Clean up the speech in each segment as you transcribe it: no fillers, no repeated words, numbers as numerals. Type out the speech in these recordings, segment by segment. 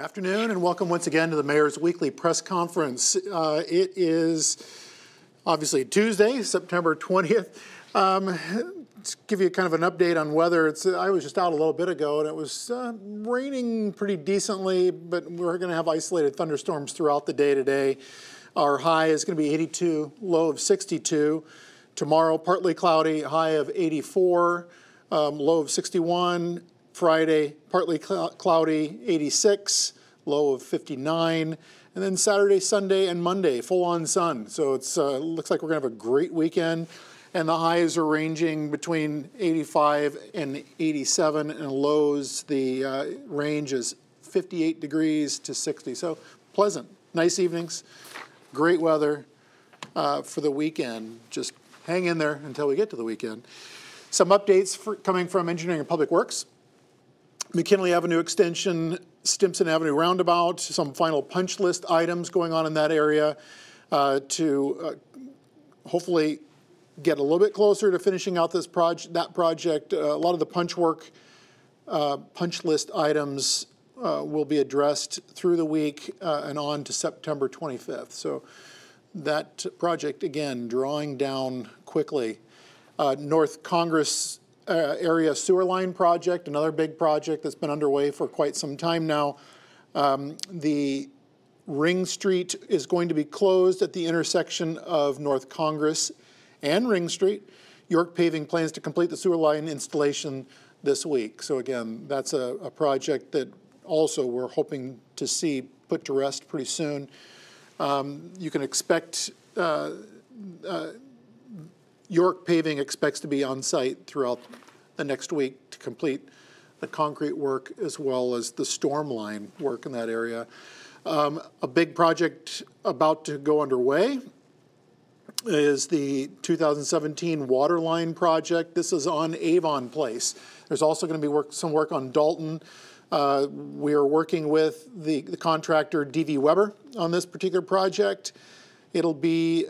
Afternoon and welcome once again to the Mayor's Weekly Press Conference. It is obviously Tuesday, September 20th. To give you kind of an update on weather, I was just out a little bit ago and it was raining pretty decently, but we're going to have isolated thunderstorms throughout the day today. Our high is going to be 82, low of 62. Tomorrow, partly cloudy, high of 84, low of 61. Friday, partly cloudy, 86, low of 59. And then Saturday, Sunday, and Monday, full-on sun. So it looks like we're going to have a great weekend. And the highs are ranging between 85 and 87, and lows, the range is 58 degrees to 60. So pleasant, nice evenings, great weather for the weekend. Just hang in there until we get to the weekend. Some updates coming from Engineering and Public Works. McKinley Avenue Extension, Stimson Avenue Roundabout, some final punch list items going on in that area to hopefully get a little bit closer to finishing out this that project. A lot of the punch list items will be addressed through the week and on to September 25th. So that project, again, drawing down quickly. North Congress area sewer line project, another big project that's been underway for quite some time now. The Ring Street is going to be closed at the intersection of North Congress and Ring Street. York Paving plans to complete the sewer line installation this week. So again, that's a project that also we're hoping to see put to rest pretty soon. You can expect York Paving expects to be on site throughout the next week to complete the concrete work as well as the storm line work in that area. A big project about to go underway is the 2017 water line project. This is on Avon Place. There's also going to be some work on Dalton. We are working with the contractor DV Weber on this particular project. It'll be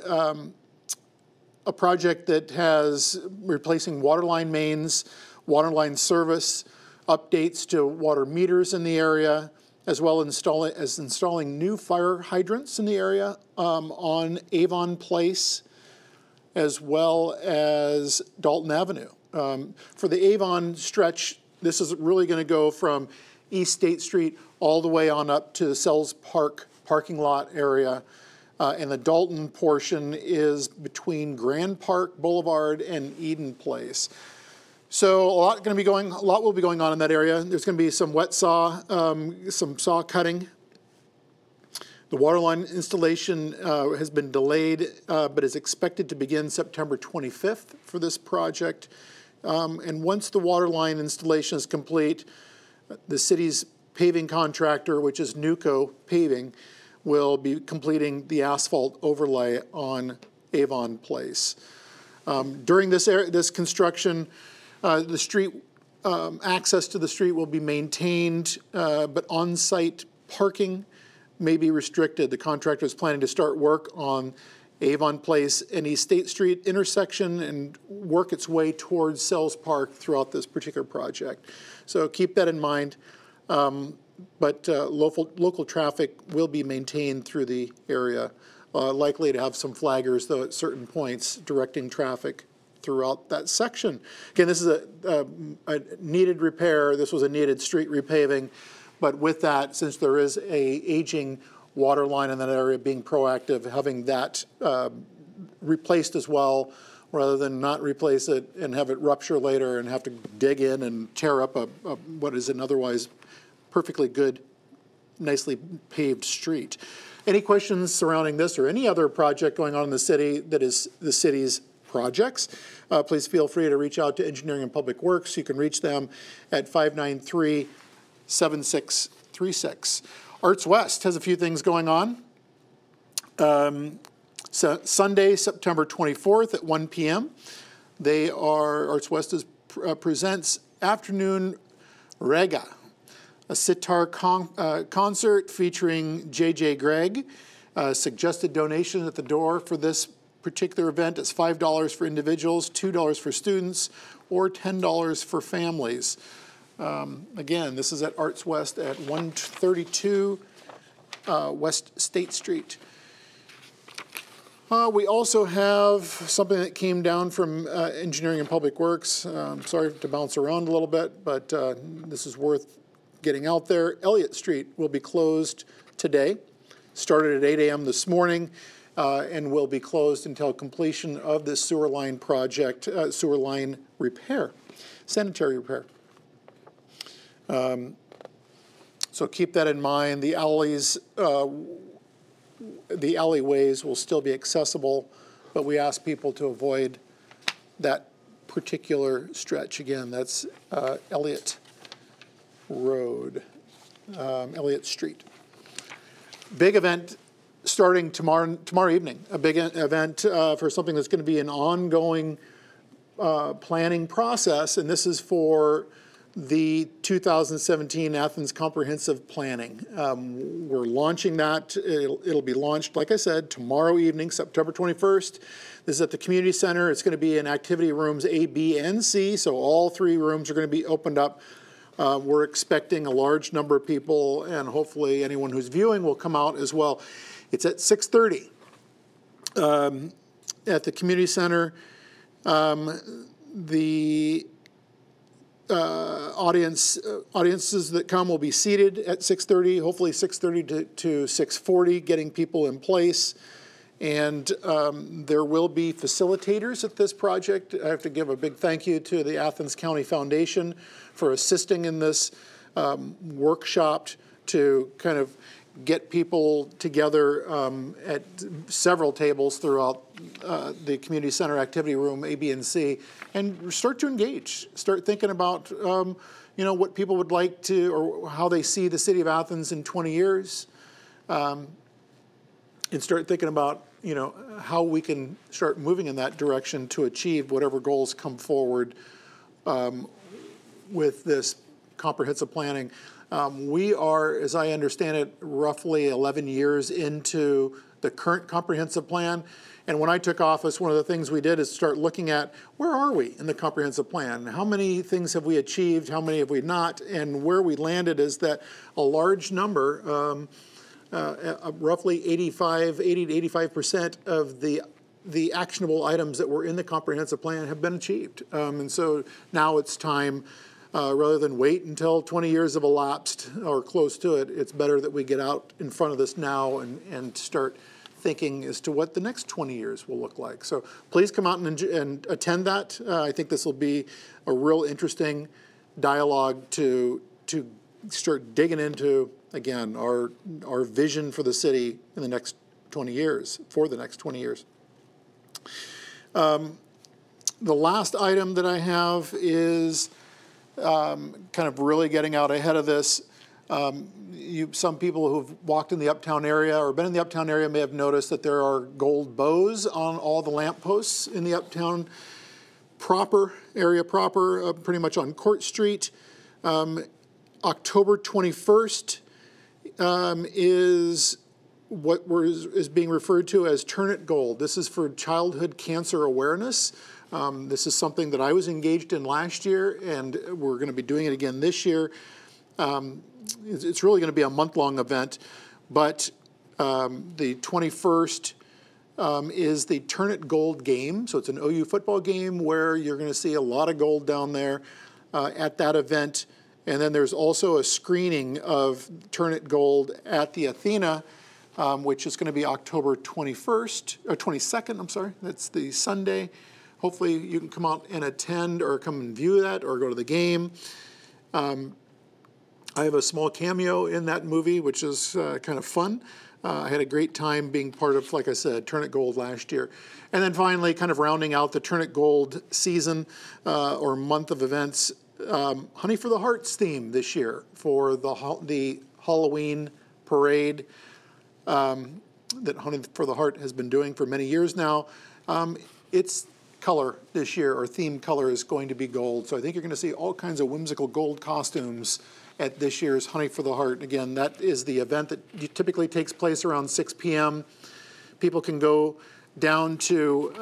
a project that has replacing waterline mains, waterline service, updates to water meters in the area, as well as installing new fire hydrants in the area on Avon Place, as well as Dalton Avenue. For the Avon stretch, this is really going to go from East State Street all the way on up to the Sells Park parking lot area. And the Dalton portion is between Grand Park Boulevard and Eden Place. So a lot will be going on in that area. There's going to be some wet saw, some saw cutting. The waterline installation has been delayed, but is expected to begin September 25th for this project. And once the waterline installation is complete, the city's paving contractor, which is Nuco Paving, will be completing the asphalt overlay on Avon Place. During this construction, the street access to the street will be maintained, but on-site parking may be restricted. The contractor is planning to start work on Avon Place and East State Street intersection and work its way towards Sells Park throughout this particular project. So keep that in mind. But local traffic will be maintained through the area, likely to have some flaggers, though, at certain points directing traffic throughout that section. Again, this is a needed repair. This was a needed street repaving. But with that, since there is a aging water line in that area, being proactive, having that replaced as well, rather than not replace it and have it rupture later and have to dig in and tear up what is an otherwise perfectly good, nicely paved street. Any questions surrounding this or any other project going on in the city that is the city's projects, please feel free to reach out to Engineering and Public Works. You can reach them at 593-7636. Arts West has a few things going on. So Sunday, September 24th at 1 p.m. Arts West presents Afternoon Rega, a sitar concert featuring J.J. Gregg. Suggested donation at the door for this particular event is $5 for individuals, $2 for students, or $10 for families. Again, this is at Arts West at 132 West State Street. We also have something that came down from Engineering and Public Works. Sorry to bounce around a little bit, but this is worth getting out there. Elliott Street will be closed today. Started at 8 a.m. this morning and will be closed until completion of this sewer line project, sewer line repair, sanitary repair. So keep that in mind. The alleys, the alleyways will still be accessible, but we ask people to avoid that particular stretch. Again, that's Elliott Road, Elliott Street. Big event starting tomorrow evening, a big event for something that's going to be an ongoing planning process, and this is for the 2017 Athens Comprehensive Planning. We're launching that. It'll be launched, like I said, tomorrow evening, September 21st. This is at the community center. It's going to be in activity rooms A, B, and C, so all three rooms are going to be opened up. We're expecting a large number of people, and hopefully anyone who's viewing will come out as well. It's at 6:30 at the community center. The audiences that come will be seated at 6:30, hopefully 6:30 to 6:40, getting people in place. And there will be facilitators at this project. I have to give a big thank you to the Athens County Foundation for assisting in this workshop to kind of get people together at several tables throughout the community center activity room A, B, and C, and start to engage. Start thinking about you know, what people would like to, or how they see the city of Athens in 20 years, and start thinking about, you know, how we can start moving in that direction to achieve whatever goals come forward with this comprehensive planning. We are, as I understand it, roughly 11 years into the current comprehensive plan. And when I took office, one of the things we did is start looking at where are we in the comprehensive plan? How many things have we achieved? How many have we not? And where we landed is that a large number, roughly 80 to 85% of the actionable items that were in the comprehensive plan have been achieved. And so now it's time, rather than wait until 20 years have elapsed or close to it, it's better that we get out in front of this now and start thinking as to what the next 20 years will look like. So please come out and attend that. I think this will be a real interesting dialogue to start digging into, again, our vision for the city in the next 20 years, for the next 20 years. The last item that I have is kind of really getting out ahead of this. Some people who've walked in the Uptown area or been in the Uptown area may have noticed that there are gold bows on all the lampposts in the Uptown area proper, pretty much on Court Street. October 21st is what is being referred to as Turn It Gold. This is for childhood cancer awareness. This is something that I was engaged in last year, and we're going to be doing it again this year. It's really going to be a month-long event, but the 21st is the Turn It Gold game. So it's an OU football game where you're going to see a lot of gold down there at that event. And then there's also a screening of Turn It Gold at the Athena, which is going to be October 21st, or 22nd, I'm sorry. That's the Sunday. Hopefully you can come out and attend or come and view that or go to the game. I have a small cameo in that movie, which is kind of fun. I had a great time being part of, like I said, Turn It Gold last year. And then finally, kind of rounding out the Turn It Gold season or month of events, Honey for the Hearts theme this year for the Halloween parade that Honey for the Heart has been doing for many years now. Its color this year, or theme color, is going to be gold. So I think you're going to see all kinds of whimsical gold costumes at this year's Honey for the Heart. Again, that is the event that typically takes place around 6 p.m. People can go down to,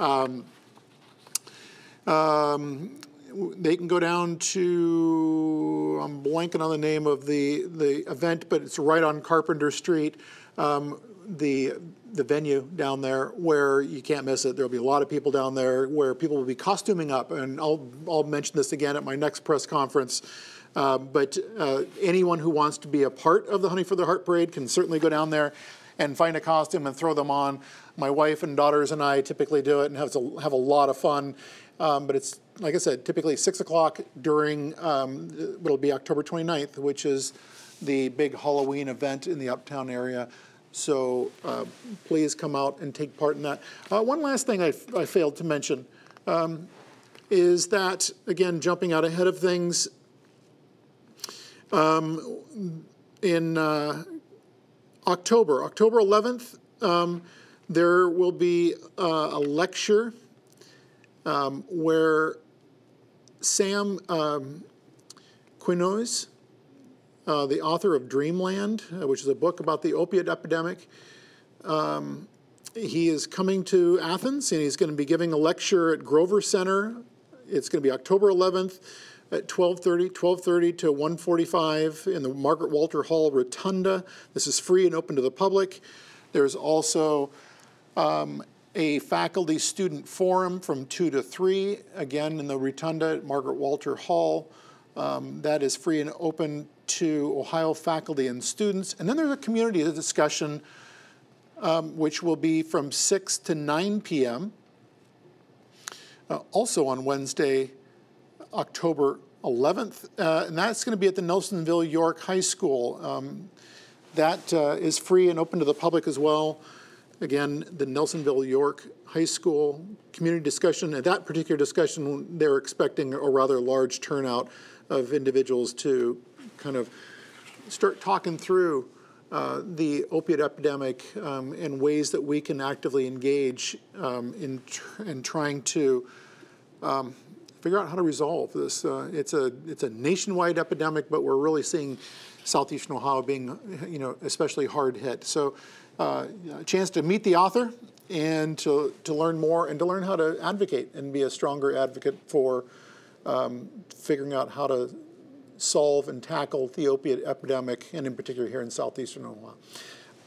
they can go down to, I'm blanking on the name of the event, but it's right on Carpenter Street. The venue down there where you can't miss it. There'll be a lot of people down there where people will be costuming up, and I'll mention this again at my next press conference. But anyone who wants to be a part of the Honey for the Heart Parade can certainly go down there and find a costume and throw them on. My wife and daughters and I typically do it and have a lot of fun. But it's, like I said, typically 6 o'clock during, it'll be October 29th, which is the big Halloween event in the Uptown area. So please come out and take part in that. One last thing I failed to mention is that, again, jumping out ahead of things, in October 11th, there will be a lecture where Sam Quinones, the author of Dreamland, which is a book about the opiate epidemic, he is coming to Athens, and he's going to be giving a lecture at Grover Center. It's going to be October 11th at 12:30 to 1:45 in the Margaret Walter Hall Rotunda. This is free and open to the public. There's also a faculty-student forum from 2 to 3, again in the Rotunda at Margaret Walter Hall. That is free and open to Ohio faculty and students. And then there's a community discussion which will be from 6 to 9 p.m. Also on Wednesday, October 11th, and that's going to be at the Nelsonville York High School. That is free and open to the public as well. Again, the Nelsonville York High School community discussion. At that particular discussion, they're expecting a rather large turnout of individuals to kind of start talking through the opiate epidemic and ways that we can actively engage in trying to figure out how to resolve this. It's a nationwide epidemic, but we're really seeing southeastern Ohio being, especially hard hit. So a chance to meet the author and to learn more and to learn how to advocate and be a stronger advocate for figuring out how to solve and tackle the opiate epidemic, and in particular here in southeastern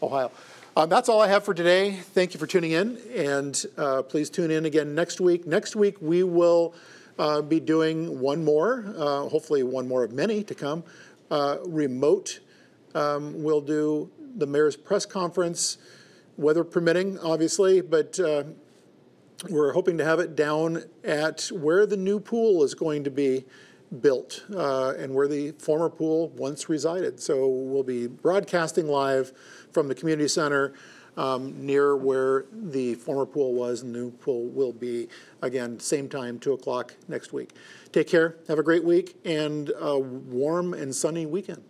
Ohio. That's all I have for today. Thank you for tuning in, and please tune in again next week. Next week we will be doing one more, hopefully one more of many to come, remote. We'll do the mayor's press conference, weather permitting, obviously, but we're hoping to have it down at where the new pool is going to be built and where the former pool once resided. So we'll be broadcasting live from the community center near where the former pool was, and the new pool will be, again, same time, 2 o'clock next week. Take care, have a great week, and a warm and sunny weekend.